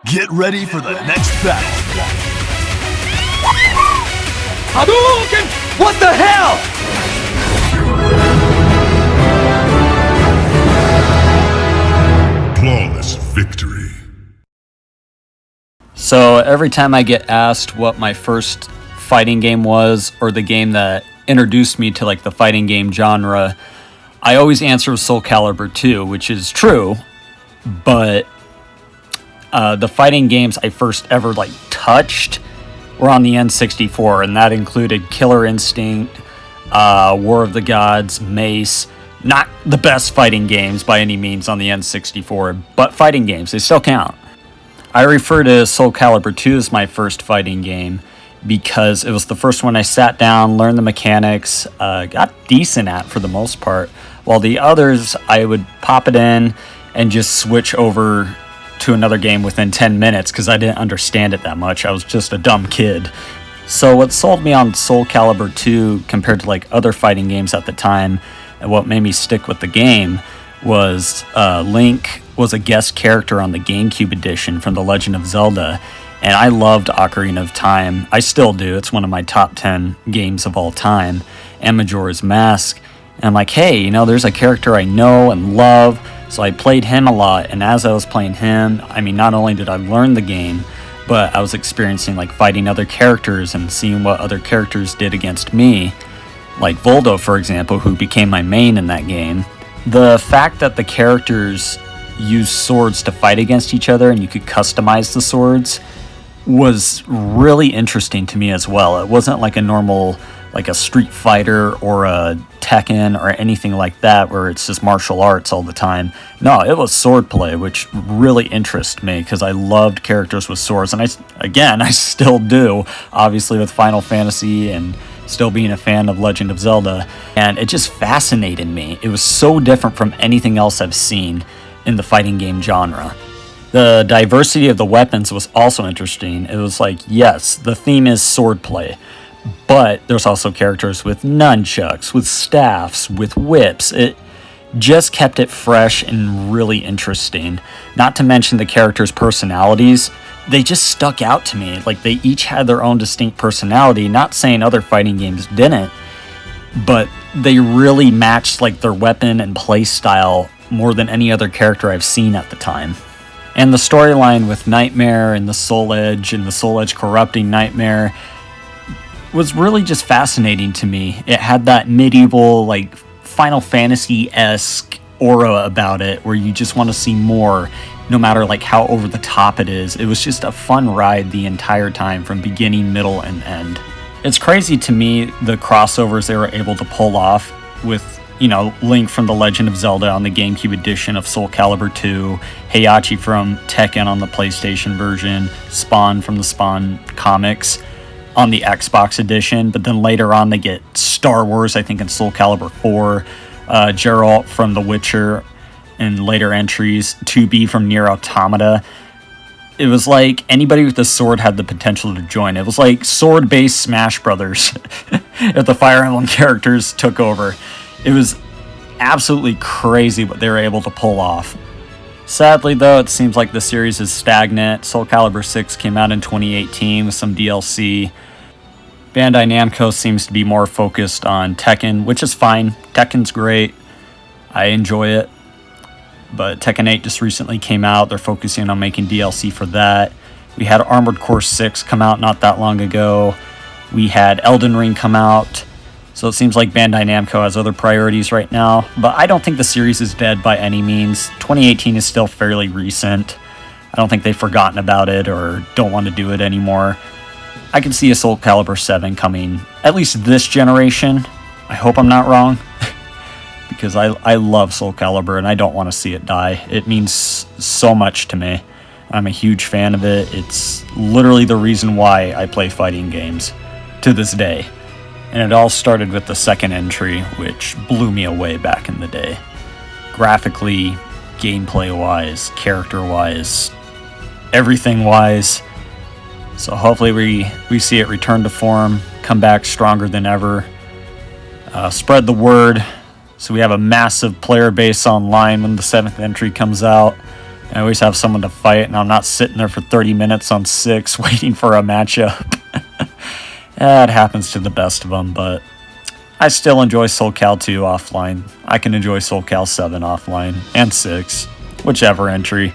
Get ready for the next battle. Hadouken! What the hell? Flawless victory. So every time I get asked what my first fighting game was, or the game that introduced me to like the fighting game genre, I always answer Soul Calibur II, which is true, but the fighting games I first ever like touched were on the N64, and that included Killer Instinct, War of the Gods, Mace. Not the best fighting games by any means on the N64, but fighting games, they still count. I refer to Soul Calibur II as my first fighting game because it was the first one I sat down, learned the mechanics, got decent at for the most part, while the others I would pop it in and just switch over to another game within 10 minutes because I didn't understand it that much. I was just a dumb kid. So what sold me on Soul Calibur 2 compared to like other fighting games at the time, and what made me stick with the game, was Link was a guest character on the GameCube edition from The Legend of Zelda, and I loved Ocarina of Time. I still do. It's one of my top 10 games of all time, and Majora's Mask. And I'm like, hey, you know, there's a character I know and love, so I played him a lot, and as I was playing him, I mean, not only did I learn the game, but I was experiencing like fighting other characters and seeing what other characters did against me, like Voldo, for example, who became my main in that game. The fact that the characters use swords to fight against each other and you could customize the swords was really interesting to me as well. It wasn't like a normal, like a Street Fighter or a Tekken or anything like that where it's just martial arts all the time. No, it was swordplay, which really interests me because I loved characters with swords, and I still do, obviously with Final Fantasy and still being a fan of Legend of Zelda, and it just fascinated me. It was so different from anything else I've seen in the fighting game genre. The diversity of the weapons was also interesting. It was like, yes, the theme is swordplay, but there's also characters with nunchucks, with staffs, with whips. It just kept it fresh and really interesting. Not to mention the characters' personalities. They just stuck out to me. Like, they each had their own distinct personality. Not saying other fighting games didn't, but they really matched like their weapon and play style more than any other character I've seen at the time. And the storyline with Nightmare and the Soul Edge and the Soul Edge corrupting Nightmare was really just fascinating to me. It had that medieval, like, Final Fantasy-esque aura about it where you just want to see more, no matter like how over the top it is. It was just a fun ride the entire time from beginning, middle, and end. It's crazy to me the crossovers they were able to pull off with, you know, Link from The Legend of Zelda on the GameCube edition of Soul Calibur 2, Heihachi from Tekken on the PlayStation version, Spawn from the Spawn comics on the Xbox edition, but then later on they get Star Wars, I think, in Soul Calibur 4, Geralt from The Witcher in later entries, 2B from Nier Automata. It was like anybody with a sword had the potential to join. It was like sword-based Smash Brothers if the Fire Emblem characters took over. It was absolutely crazy what they were able to pull off. Sadly, though, it seems like the series is stagnant. Soul Calibur 6 came out in 2018 with some DLC. Bandai Namco seems to be more focused on Tekken, which is fine. Tekken's great. I enjoy it. But Tekken 8 just recently came out. They're focusing on making DLC for that. We had Armored Core 6 come out not that long ago. We had Elden Ring come out. So it seems like Bandai Namco has other priorities right now. But I don't think the series is dead by any means. 2018 is still fairly recent. I don't think they've forgotten about it or don't want to do it anymore. I can see a Soul Calibur 7 coming, at least this generation. I hope I'm not wrong. Because I love Soul Calibur and I don't want to see it die. It means so much to me. I'm a huge fan of it. It's literally the reason why I play fighting games to this day. And it all started with the second entry, which blew me away back in the day. Graphically, gameplay-wise, character-wise, everything-wise. So hopefully we see it return to form, come back stronger than ever. Spread the word so we have a massive player base online when the 7th entry comes out. I always have someone to fight, and I'm not sitting there for 30 minutes on 6 waiting for a matchup. It happens to the best of them, but I still enjoy Soul Cal 2 offline. I can enjoy Soul Cal 7 offline, and 6, whichever entry.